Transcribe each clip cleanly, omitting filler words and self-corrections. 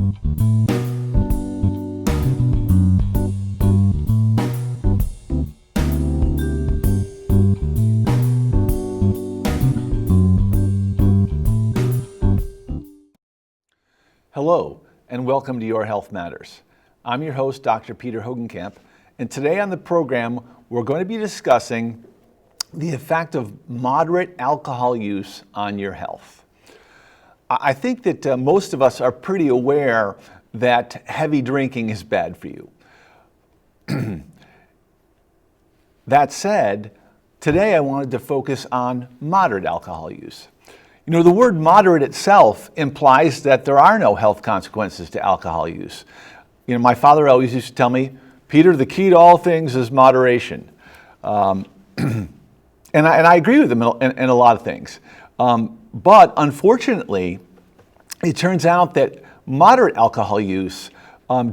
Hello, and welcome to Your Health Matters. I'm your host, Dr. Peter Hogenkamp, and today on the program, we're going to be discussing the effect of moderate alcohol use on your health. I think that most of us are pretty aware that heavy drinking is bad for you. That said, today I wanted to focus on moderate alcohol use. You know, the word moderate itself implies that there are no health consequences to alcohol use. You know, my father always used to tell me, Peter, the key to all things is moderation. And I agree with him in a lot of things. But unfortunately, it turns out that moderate alcohol use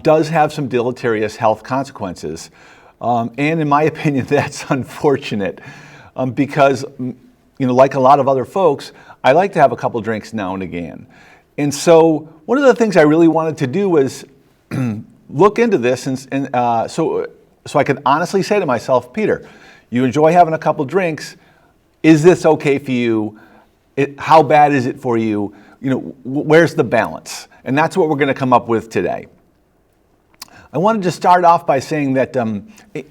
does have some deleterious health consequences. And in my opinion, that's unfortunate because, you know, like a lot of other folks, I like to have a couple drinks now and again. And so one of the things I really wanted to do was look into this so I could honestly say to myself, Peter, you enjoy having a couple drinks. Is this okay for you? How bad is it for you? You know, where's the balance? And that's what we're going to come up with today. I wanted to start off by saying that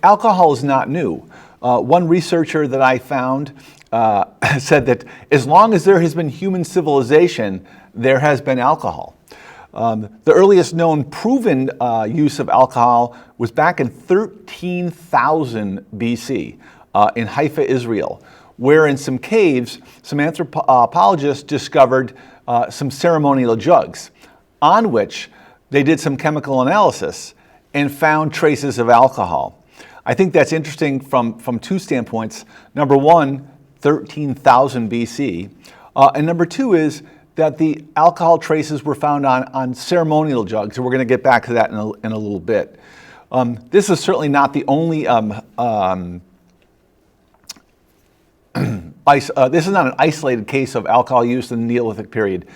alcohol is not new. One researcher that I found said that as long as there has been human civilization, there has been alcohol. The earliest known proven use of alcohol was back in 13,000 BC in Haifa, Israel, where in some caves, some anthropologists discovered some ceremonial jugs on which they did some chemical analysis and found traces of alcohol. I think that's interesting from two standpoints. Number one, 13,000 BC. And number two is that the alcohol traces were found on ceremonial jugs, and we're going to get back to that in a little bit. This is certainly not the only, this is not an isolated case of alcohol use in the Neolithic period.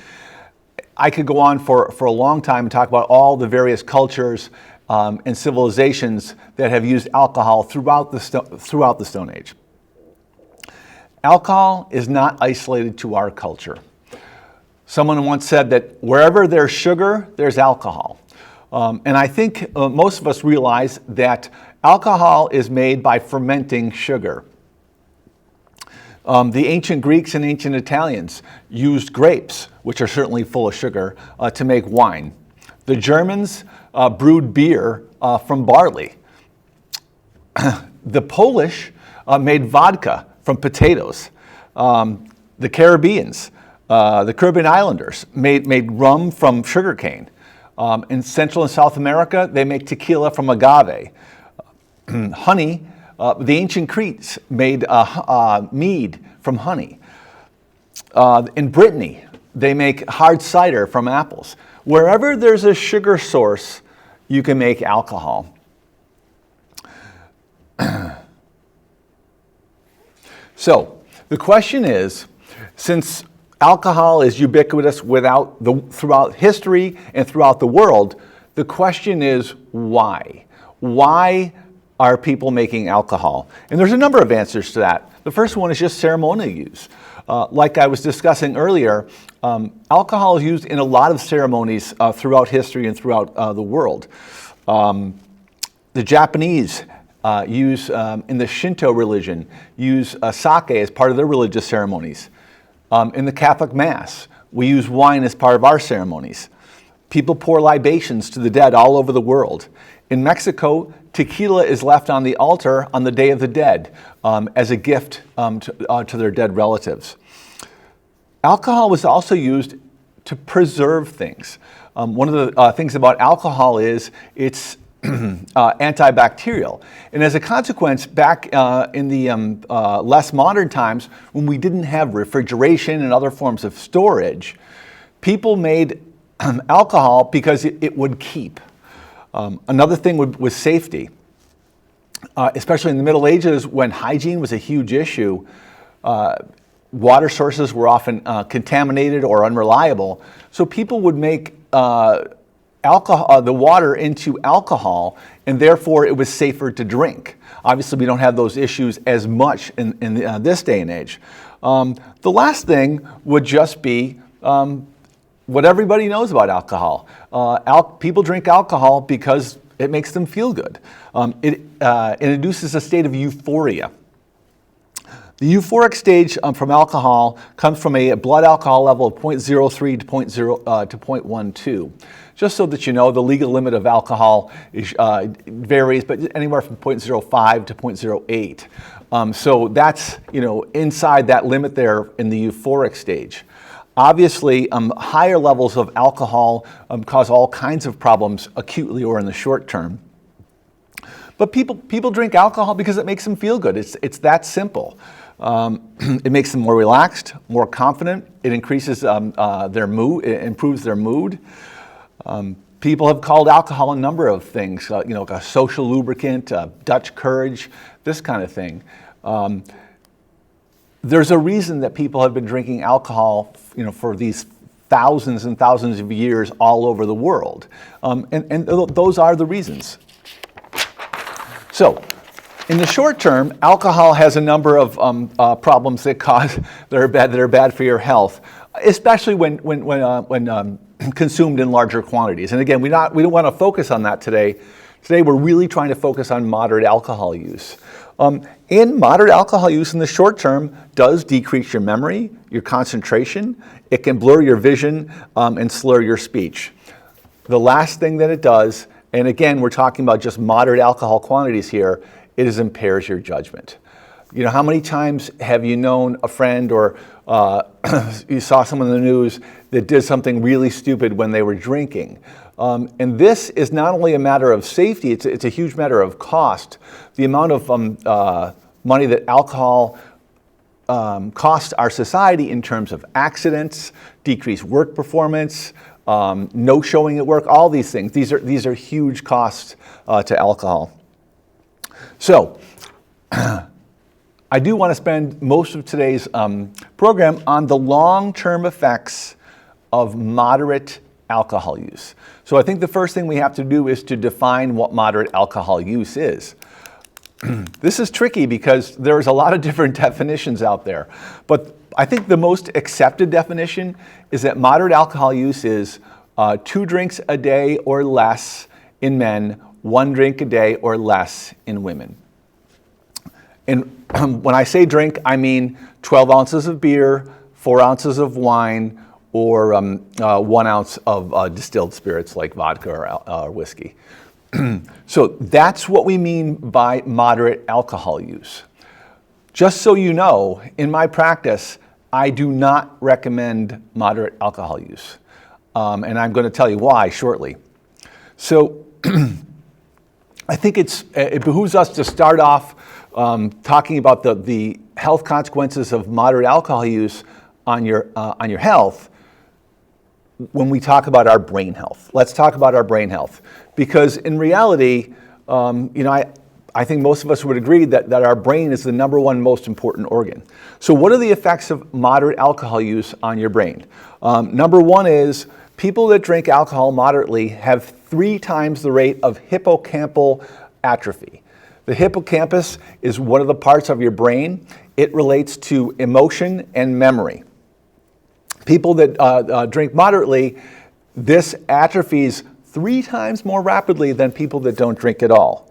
I could go on for a long time and talk about all the various cultures and civilizations that have used alcohol throughout the Stone Age. Alcohol is not isolated to our culture. Someone once said that wherever there's sugar, there's alcohol. And I think most of us realize that alcohol is made by fermenting sugar. The ancient Greeks and ancient Italians used grapes, which are certainly full of sugar, to make wine. The Germans brewed beer from barley. The Polish made vodka from potatoes. The Caribbeans, the Caribbean Islanders made rum from sugarcane. In Central and South America, they make tequila from agave. Honey, the ancient Cretes made mead from honey. In Brittany, they make hard cider from apples. Wherever there's a sugar source, you can make alcohol. So, the question is, since alcohol is ubiquitous throughout history and throughout the world, the question is why? Why are people making alcohol? And there's a number of answers to that. The first one is just ceremonial use. Like I was discussing earlier, alcohol is used in a lot of ceremonies throughout history and throughout the world. The Japanese use, in the Shinto religion, use sake as part of their religious ceremonies. In the Catholic Mass, we use wine as part of our ceremonies. People pour libations to the dead all over the world. In Mexico, tequila is left on the altar on the Day of the Dead as a gift to their dead relatives. Alcohol was also used to preserve things. One of the things about alcohol is it's antibacterial. And as a consequence, back in the less modern times, when we didn't have refrigeration and other forms of storage, people made alcohol because it would keep. Another thing was safety. Especially in the Middle Ages, when hygiene was a huge issue, water sources were often contaminated or unreliable. So people would make the water into alcohol, and therefore it was safer to drink. Obviously, we don't have those issues as much in this day and age. The last thing would just be what everybody knows about alcohol. People drink alcohol because it makes them feel good. It induces a state of euphoria. The euphoric stage from alcohol comes from a blood alcohol level of 0.03 to 0.12. Just so that you know, the legal limit of alcohol varies, but anywhere from 0.05 to 0.08. So that's, inside that limit there in the euphoric stage. Obviously, higher levels of alcohol cause all kinds of problems acutely or in the short term. But people drink alcohol because it makes them feel good. It's that simple. It makes them more relaxed, more confident. It increases their mood. It improves their mood. People have called alcohol a number of things. Like a social lubricant, Dutch courage, this kind of thing. There's a reason that people have been drinking alcohol, for these thousands and thousands of years all over the world, and those are the reasons. So, in the short term, alcohol has a number of problems that are bad for your health, especially when consumed in larger quantities. And again, we don't want to focus on that today. Today, we're really trying to focus on moderate alcohol use. And moderate alcohol use in the short term does decrease your memory, your concentration. It can blur your vision and slur your speech. The last thing that it does, and again, we're talking about just moderate alcohol quantities here, it impairs your judgment. How many times have you known a friend or you saw someone in the news that did something really stupid when they were drinking? And this is not only a matter of safety, it's a huge matter of cost. The amount of money that alcohol costs our society in terms of accidents, decreased work performance, no showing at work, all these things. These are huge costs to alcohol. So, I do want to spend most of today's program on the long-term effects of moderate alcohol use. So I think the first thing we have to do is to define what moderate alcohol use is. This is tricky because there's a lot of different definitions out there, but I think the most accepted definition is that moderate alcohol use is 2 drinks a day or less in men, 1 drink a day or less in women. And when I say drink, I mean 12 ounces of beer, 4 ounces of wine, or 1 ounce of distilled spirits like vodka or whiskey. So that's what we mean by moderate alcohol use. Just so you know, in my practice, I do not recommend moderate alcohol use. And I'm going to tell you why shortly. So I think it behooves us to start off talking about the health consequences of moderate alcohol use on your health when we talk about our brain health. Let's talk about our brain health, because in reality, I think most of us would agree that our brain is the number one most important organ. So what are the effects of moderate alcohol use on your brain? Number one is people that drink alcohol moderately have 3 times the rate of hippocampal atrophy. The hippocampus is one of the parts of your brain. It relates to emotion and memory. People that drink moderately, this atrophies 3 times more rapidly than people that don't drink at all.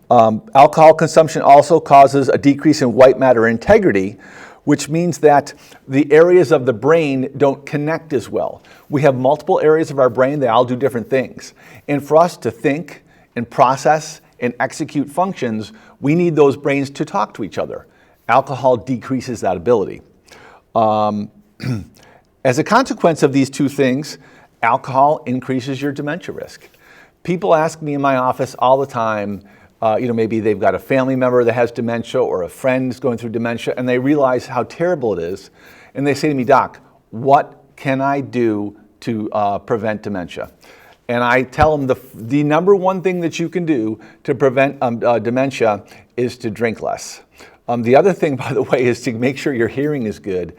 Alcohol consumption also causes a decrease in white matter integrity, which means that the areas of the brain don't connect as well. We have multiple areas of our brain that all do different things. And for us to think and process and execute functions, we need those brains to talk to each other. Alcohol decreases that ability. As a consequence of these 2 things, alcohol increases your dementia risk. People ask me in my office all the time, maybe they've got a family member that has dementia or a friend is going through dementia, and they realize how terrible it is. And they say to me, Doc, what can I do to prevent dementia? And I tell them the number one thing that you can do to prevent dementia is to drink less. The other thing, by the way, is to make sure your hearing is good.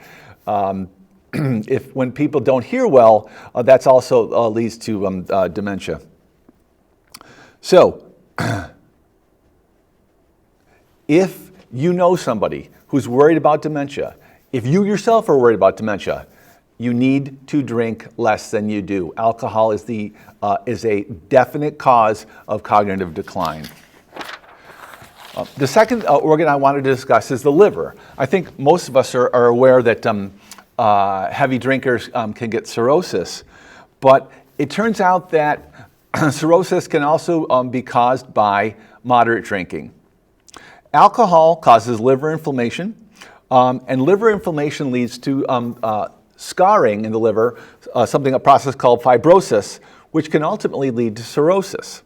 when people don't hear well, that's also leads to dementia. So, if you know somebody who's worried about dementia, if you yourself are worried about dementia, you need to drink less than you do. Alcohol is a definite cause of cognitive decline. The second organ I wanted to discuss is the liver. I think most of us are aware that heavy drinkers can get cirrhosis, but it turns out that cirrhosis can also be caused by moderate drinking. Alcohol causes liver inflammation, and liver inflammation leads to scarring in the liver, a process called fibrosis, which can ultimately lead to cirrhosis.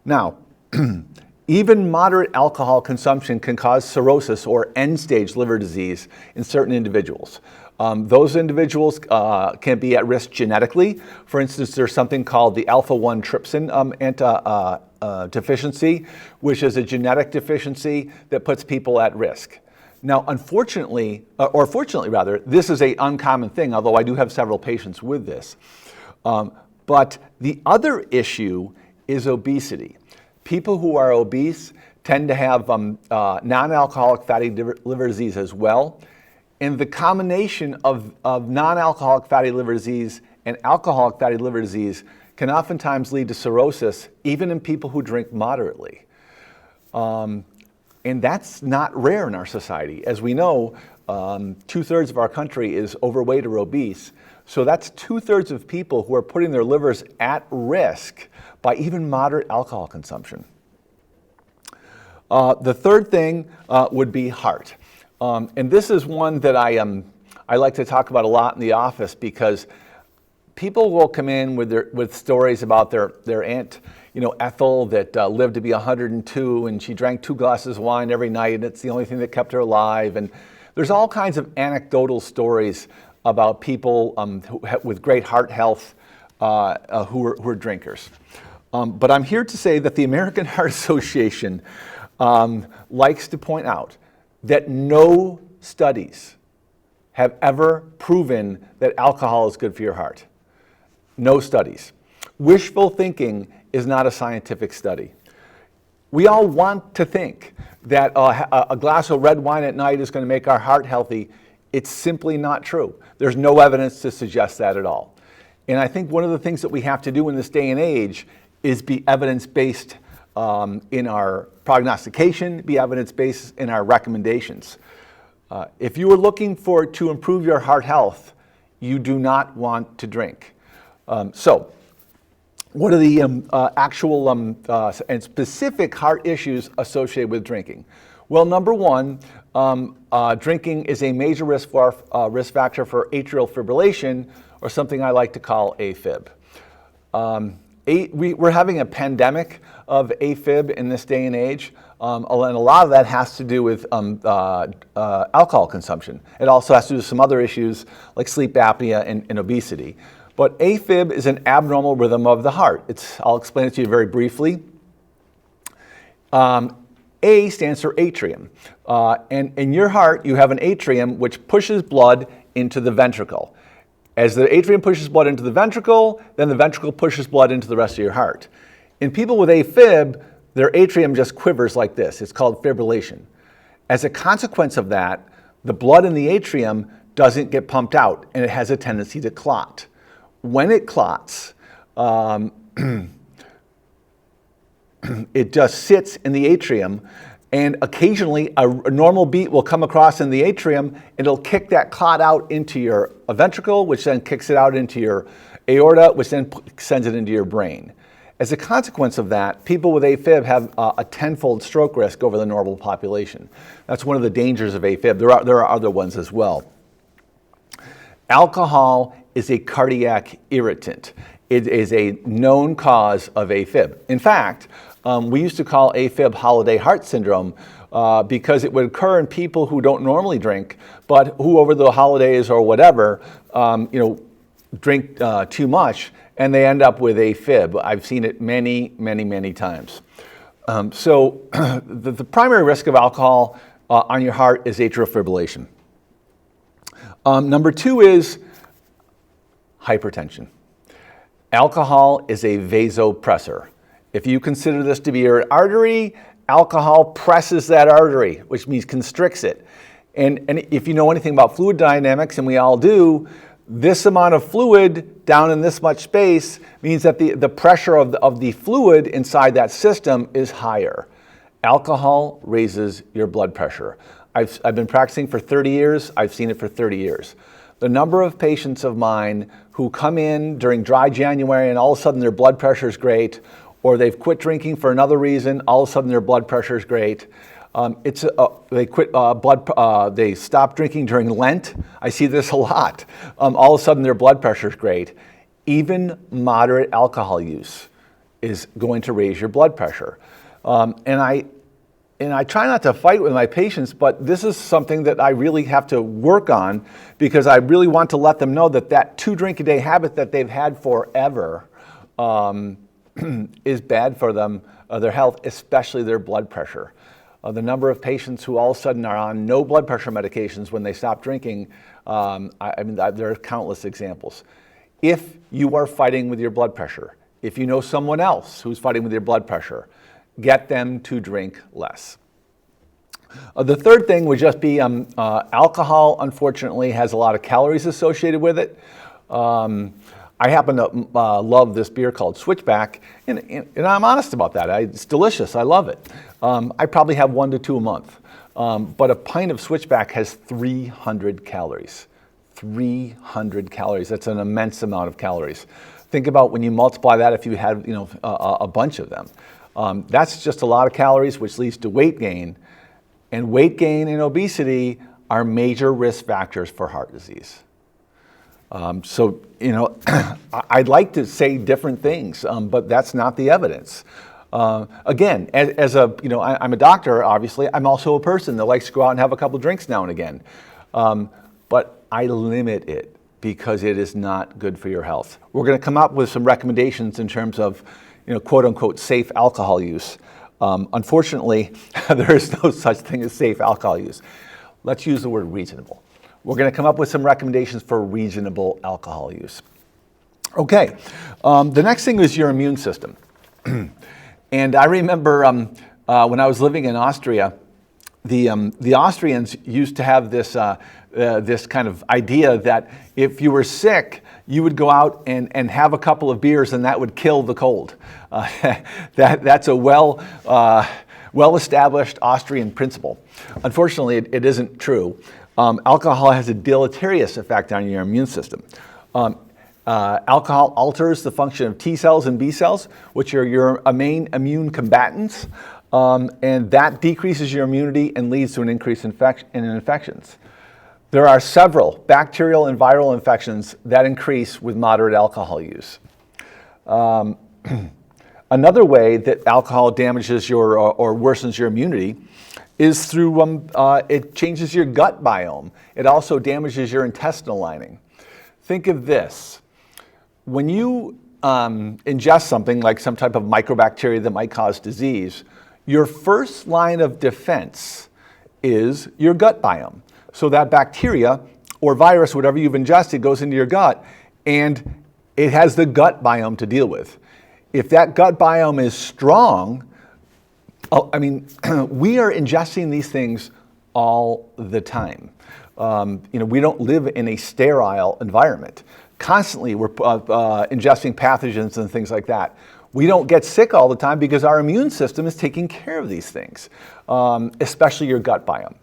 Now, even moderate alcohol consumption can cause cirrhosis or end-stage liver disease in certain individuals. Those individuals can be at risk genetically. For instance, there's something called the alpha-1 trypsin deficiency, which is a genetic deficiency that puts people at risk. Now, unfortunately, or fortunately rather, this is an uncommon thing, although I do have several patients with this. But the other issue is obesity. People who are obese tend to have non-alcoholic fatty liver disease as well. And the combination of non-alcoholic fatty liver disease and alcoholic fatty liver disease can oftentimes lead to cirrhosis, even in people who drink moderately. And that's not rare in our society. As we know, 2/3 of our country is overweight or obese. So that's 2/3 of people who are putting their livers at risk by even moderate alcohol consumption. The third thing would be heart. And this is one that I like to talk about a lot in the office, because people will come in with stories about their aunt, Ethel, that lived to be 102, and she drank 2 glasses of wine every night, and it's the only thing that kept her alive. And there's all kinds of anecdotal stories about people with great heart health who are drinkers. But I'm here to say that the American Heart Association likes to point out that no studies have ever proven that alcohol is good for your heart. No studies. Wishful thinking is not a scientific study. We all want to think that a glass of red wine at night is going to make our heart healthy. It's simply not true. There's no evidence to suggest that at all. And I think one of the things that we have to do in this day and age is be evidence-based in our prognostication, be evidence-based in our recommendations. If you are looking to improve your heart health, you do not want to drink. So, what are the actual and specific heart issues associated with drinking? Well, number one, drinking is a major risk factor for atrial fibrillation, or something I like to call AFib. We're having a pandemic of AFib in this day and age, and a lot of that has to do with alcohol consumption. It also has to do with some other issues like sleep apnea and obesity. But AFib is an abnormal rhythm of the heart. I'll explain it to you very briefly. A stands for atrium. And in your heart, you have an atrium which pushes blood into the ventricle. As the atrium pushes blood into the ventricle, then the ventricle pushes blood into the rest of your heart. In people with AFib, their atrium just quivers like this. It's called fibrillation. As a consequence of that, the blood in the atrium doesn't get pumped out, and it has a tendency to clot. When it clots, it just sits in the atrium, and occasionally a normal beat will come across in the atrium, and it'll kick that clot out into your ventricle, which then kicks it out into your aorta, which then sends it into your brain. As a consequence of that, people with AFib have a 10-fold stroke risk over the normal population. That's one of the dangers of AFib. There are other ones as well. Alcohol is a cardiac irritant. It is a known cause of AFib. In fact, we used to call AFib holiday heart syndrome because it would occur in people who don't normally drink, but who over the holidays or whatever, drink too much, and they end up with AFib. I've seen it many, many, many times. So the primary risk of alcohol on your heart is atrial fibrillation. Number two is Hypertension. Alcohol is a vasopressor. If you consider this to be your artery, alcohol presses that artery, which means constricts it. And if you know anything about fluid dynamics, and we all do, this amount of fluid down in this much space means that the pressure of the fluid inside that system is higher. Alcohol raises your blood pressure. I've been practicing for 30 years. I've seen it for 30 years. The number of patients of mine who come in during dry January and all of a sudden their blood pressure is great, or they've quit drinking for another reason, all of a sudden their blood pressure is great. They stop drinking during Lent. I see this a lot. All of a sudden their blood pressure is great. Even moderate alcohol use is going to raise your blood pressure. And I try not to fight with my patients, but this is something that I really have to work on because I really want to let them know that 2 drink a day habit that they've had forever is bad for them, their health, especially their blood pressure. The number of patients who all of a sudden are on no blood pressure medications when they stop drinking, there are countless examples. If you are fighting with your blood pressure, if you know someone else who's fighting with your blood pressure, get them to drink less. The third thing would just be alcohol, unfortunately, has a lot of calories associated with it. I happen to love this beer called Switchback, and I'm honest about that. It's delicious. I love it. I probably have 1 to 2 a month. But a pint of Switchback has 300 calories. 300 calories. That's an immense amount of calories. Think about when you multiply that if you had a bunch of them. That's just a lot of calories, which leads to weight gain. And weight gain and obesity are major risk factors for heart disease. I'd like to say different things, but that's not the evidence. Again, I'm a doctor, obviously. I'm also a person that likes to go out and have a couple drinks now and again. But I limit it because it is not good for your health. We're going to come up with some recommendations in terms of, quote unquote, safe alcohol use. Unfortunately, there is no such thing as safe alcohol use. Let's use the word reasonable. We're going to come up with some recommendations for reasonable alcohol use. Okay, the next thing is your immune system. And I remember when I was living in Austria, the Austrians used to have this kind of idea that if you were sick, you would go out and have a couple of beers and that would kill the cold. That's a well-established Austrian principle. Unfortunately, it isn't true. Alcohol has a deleterious effect on your immune system. Alcohol alters the function of T cells and B cells, which are your main immune combatants, and that decreases your immunity and leads to an increase in infections. There are several bacterial and viral infections that increase with moderate alcohol use. Another way that alcohol damages or worsens your immunity is through it changes your gut biome. It also damages your intestinal lining. Think of this. When you ingest something like some type of microbacteria that might cause disease, your first line of defense is your gut biome. So that bacteria or virus, whatever you've ingested, goes into your gut, and it has the gut biome to deal with. If that gut biome is strong, we are ingesting these things all the time. We don't live in a sterile environment. Constantly, we're ingesting pathogens and things like that. We don't get sick all the time because our immune system is taking care of these things, especially your gut biome.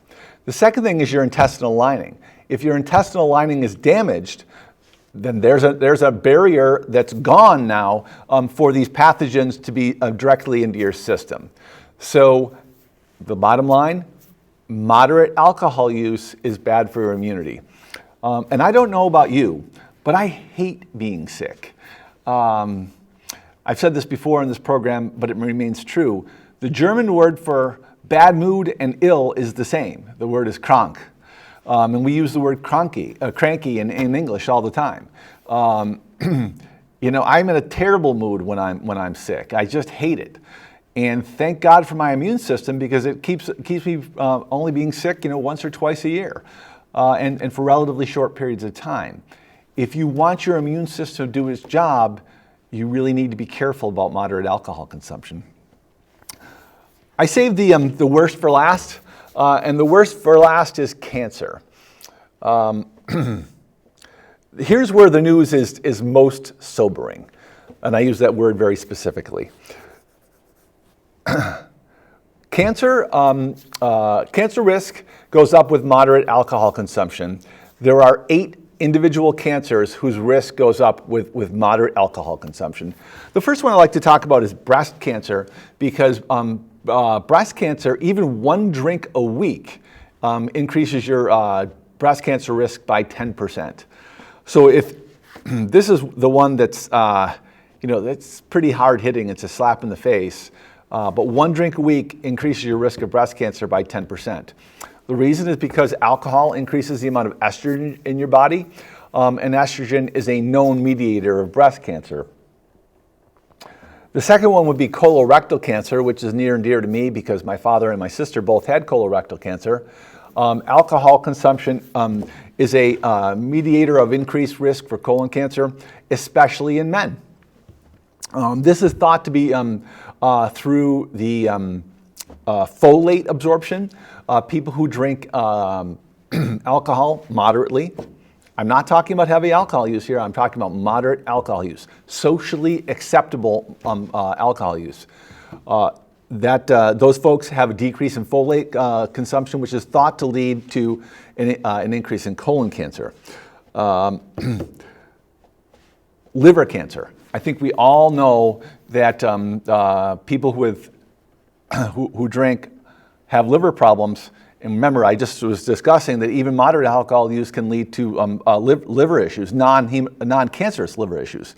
The second thing is your intestinal lining. If your intestinal lining is damaged, then there's a barrier that's gone now for these pathogens to be directly into your system. So the bottom line, moderate alcohol use is bad for your immunity. And I don't know about you, but I hate being sick. I've said this before in this program, but it remains true. The German word for bad mood and ill is the same. The word is krank. And we use the word cranky in English all the time. I'm in a terrible mood when I'm sick. I just hate it. And thank God for my immune system because it keeps me only being sick, once or twice a year, and for relatively short periods of time. if you want your immune system to do its job, you really need to be careful about moderate alcohol consumption. I saved the worst for last, and the worst for last is cancer. Here's where the news is most sobering, and I use that word very specifically. Cancer risk goes up with moderate alcohol consumption. There are 8 individual cancers whose risk goes up with moderate alcohol consumption. The first one I'd like to talk about is breast cancer, because breast cancer, even 1 drink a week, increases your breast cancer risk by 10%. So if this is the one that's, that's pretty hard hitting, it's a slap in the face, but 1 drink a week increases your risk of breast cancer by 10%. The reason is because alcohol increases the amount of estrogen in your body, and estrogen is a known mediator of breast cancer. The second one would be colorectal cancer, which is near and dear to me because my father and my sister both had colorectal cancer. Alcohol consumption is a mediator of increased risk for colon cancer, especially in men. This is thought to be through the folate absorption. People who drink alcohol moderately. I'm not talking about heavy alcohol use here. I'm talking about moderate alcohol use, socially acceptable alcohol use. Those folks have a decrease in folate consumption, which is thought to lead to an increase in colon cancer. Liver cancer. I think we all know that people who drink have liver problems. And remember, I just was discussing that even moderate alcohol use can lead to liver issues, non-cancerous liver issues.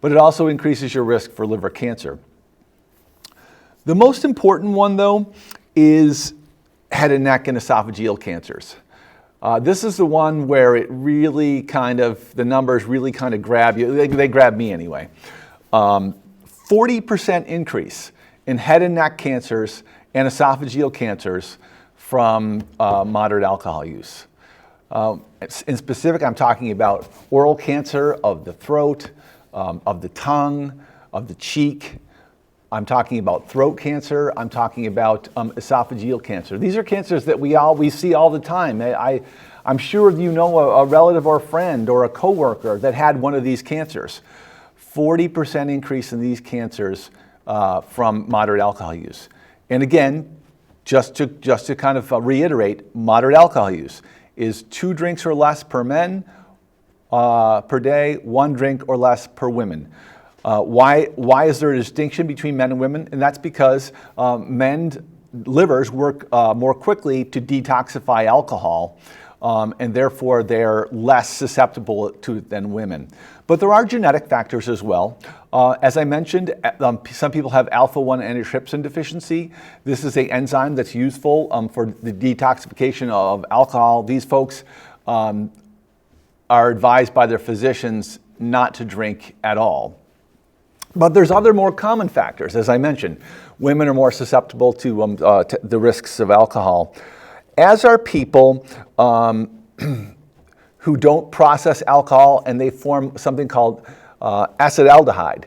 But it also increases your risk for liver cancer. The most important one, though, is head and neck and esophageal cancers. This is the one where it really the numbers really kind of grab you. They grab me anyway. 40% increase in head and neck cancers and esophageal cancers from moderate alcohol use. In specific, I'm talking about oral cancer of the throat, of the tongue, of the cheek. I'm talking about throat cancer. I'm talking about esophageal cancer. These are cancers that we see all the time. I'm sure you know a relative or a friend or a coworker that had one of these cancers. 40% increase in these cancers from moderate alcohol use. And again, just to kind of reiterate, moderate alcohol use is 2 drinks or less per men per day, 1 drink or less per women. Why is there a distinction between men and women? And that's because men's livers work more quickly to detoxify alcohol, and therefore they're less susceptible to it than women. But there are genetic factors as well. As I mentioned, some people have alpha-1 antitrypsin deficiency. This is an enzyme that's useful for the detoxification of alcohol. These folks are advised by their physicians not to drink at all. But there's other more common factors. As I mentioned, women are more susceptible to the risks of alcohol, as are people who don't process alcohol and they form something called acetaldehyde.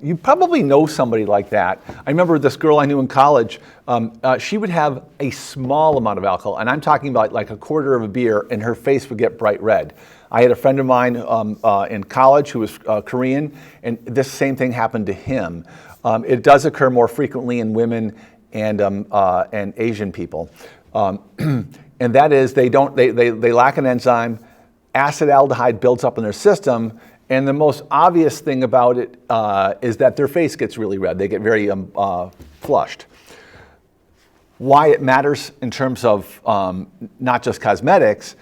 You probably know somebody like that. I remember this girl I knew in college, she would have a small amount of alcohol, and I'm talking about like a quarter of a beer, and her face would get bright red. I had a friend of mine in college who was Korean, and this same thing happened to him. It does occur more frequently in women and Asian people. And that is they lack an enzyme, acetaldehyde builds up in their system, and the most obvious thing about it is that their face gets really red. They get very flushed. Why it matters in terms of not just cosmetics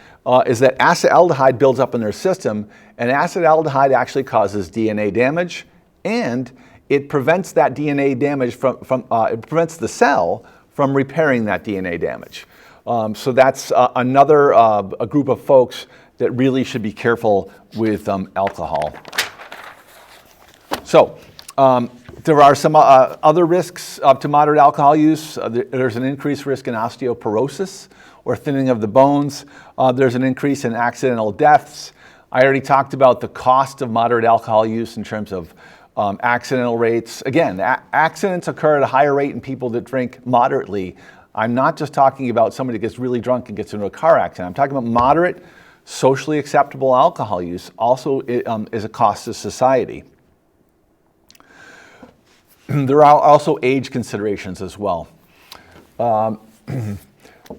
is that acetaldehyde builds up in their system, and acetaldehyde actually causes DNA damage, and it prevents that DNA damage it prevents the cell from repairing that DNA damage. So that's another a group of folks that really should be careful with alcohol. So there are some other risks to moderate alcohol use. There's an increased risk in osteoporosis or thinning of the bones. There's an increase in accidental deaths. I already talked about the cost of moderate alcohol use in terms of accidental rates. Again, accidents occur at a higher rate in people that drink moderately. I'm not just talking about somebody that gets really drunk and gets into a car accident. I'm talking about moderate, socially acceptable alcohol use also is a cost to society. There are also age considerations as well.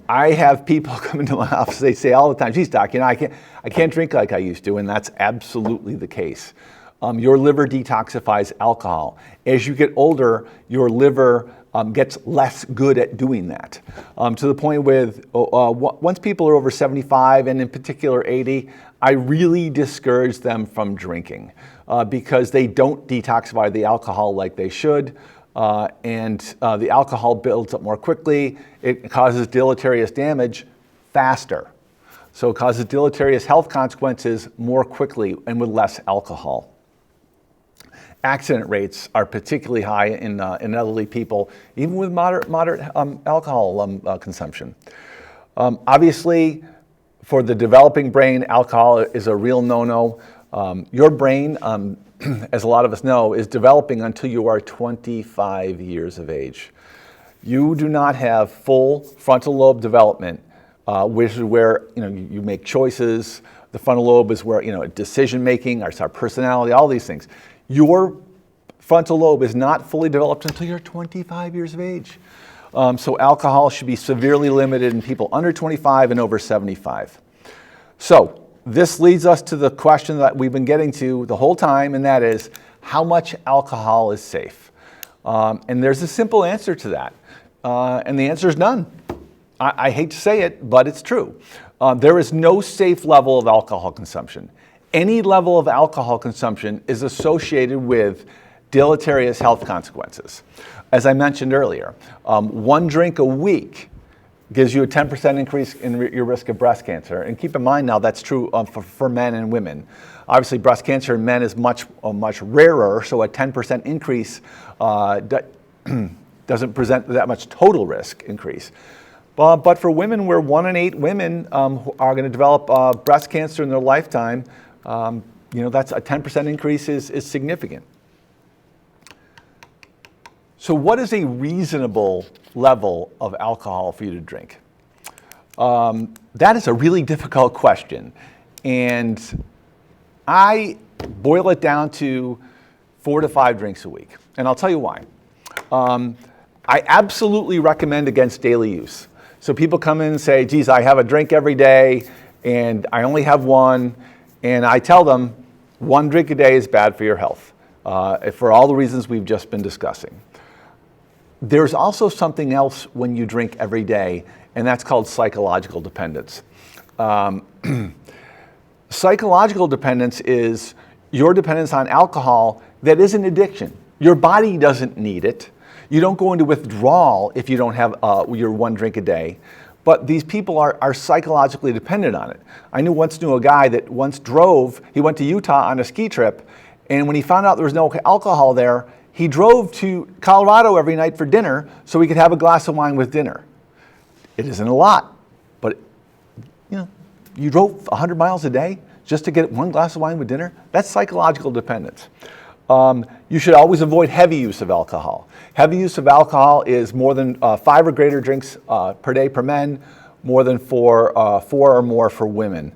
I have people come into my office, they say all the time, geez, doc, I can't drink like I used to, and that's absolutely the case. Your liver detoxifies alcohol. As you get older, your liver gets less good at doing that. To the point with, once people are over 75, and in particular 80, I really discourage them from drinking because they don't detoxify the alcohol like they should. And the alcohol builds up more quickly. It causes deleterious damage faster. So it causes deleterious health consequences more quickly and with less alcohol. Accident rates are particularly high in elderly people, even with moderate alcohol consumption. Obviously, for the developing brain, alcohol is a real no-no. Your brain, as a lot of us know, is developing until you are 25 years of age. You do not have full frontal lobe development, which is where you make choices. The frontal lobe is where decision making, our personality, all these things. Your frontal lobe is not fully developed until you're 25 years of age. So alcohol should be severely limited in people under 25 and over 75. So this leads us to the question that we've been getting to the whole time, and that is, how much alcohol is safe? And there's a simple answer to that, and the answer is none. I hate to say it, but it's true. There is no safe level of alcohol consumption. Any level of alcohol consumption is associated with deleterious health consequences. As I mentioned earlier, 1 drink a week gives you a 10% increase in your risk of breast cancer. And keep in mind now that's true for men and women. Obviously, breast cancer in men is much rarer, so a 10% increase doesn't present that much total risk increase. But for women, where 1 in 8 women who are going to develop breast cancer in their lifetime, that's a 10% increase is significant. So what is a reasonable level of alcohol for you to drink? That is a really difficult question. And I boil it down to 4 to 5 drinks a week. And I'll tell you why. I absolutely recommend against daily use. So people come in and say, geez, I have a drink every day and I only have 1. And I tell them 1 drink a day is bad for your health for all the reasons we've just been discussing. There's also something else when you drink every day, and that's called psychological dependence. Psychological dependence is your dependence on alcohol that is an addiction. Your body doesn't need it. You don't go into withdrawal if you don't have your 1 drink a day. But these people are psychologically dependent on it. I once knew a guy that once he went to Utah on a ski trip, and when he found out there was no alcohol there, he drove to Colorado every night for dinner so he could have a glass of wine with dinner. It isn't a lot, but you drove 100 miles a day just to get 1 glass of wine with dinner? That's psychological dependence. You should always avoid heavy use of alcohol. Heavy use of alcohol is more than 5 or greater drinks per day for men, more than 4 or more for women.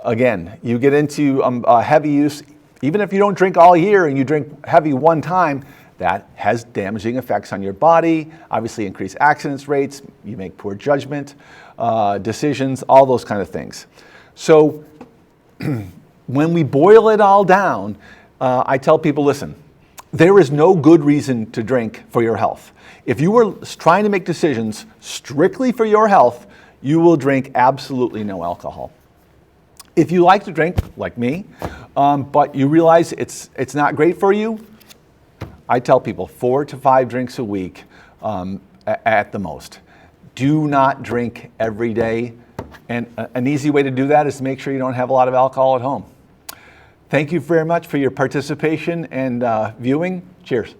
Again, you get into heavy use, even if you don't drink all year and you drink heavy 1 time, that has damaging effects on your body, obviously increased accident rates, you make poor judgment, decisions, all those kind of things. So when we boil it all down, I tell people, listen, there is no good reason to drink for your health. If you were trying to make decisions strictly for your health, you will drink absolutely no alcohol. If you like to drink, like me, but you realize it's not great for you, I tell people 4 to 5 drinks a week at the most. Do not drink every day. And an easy way to do that is to make sure you don't have a lot of alcohol at home. Thank you very much for your participation and viewing. Cheers.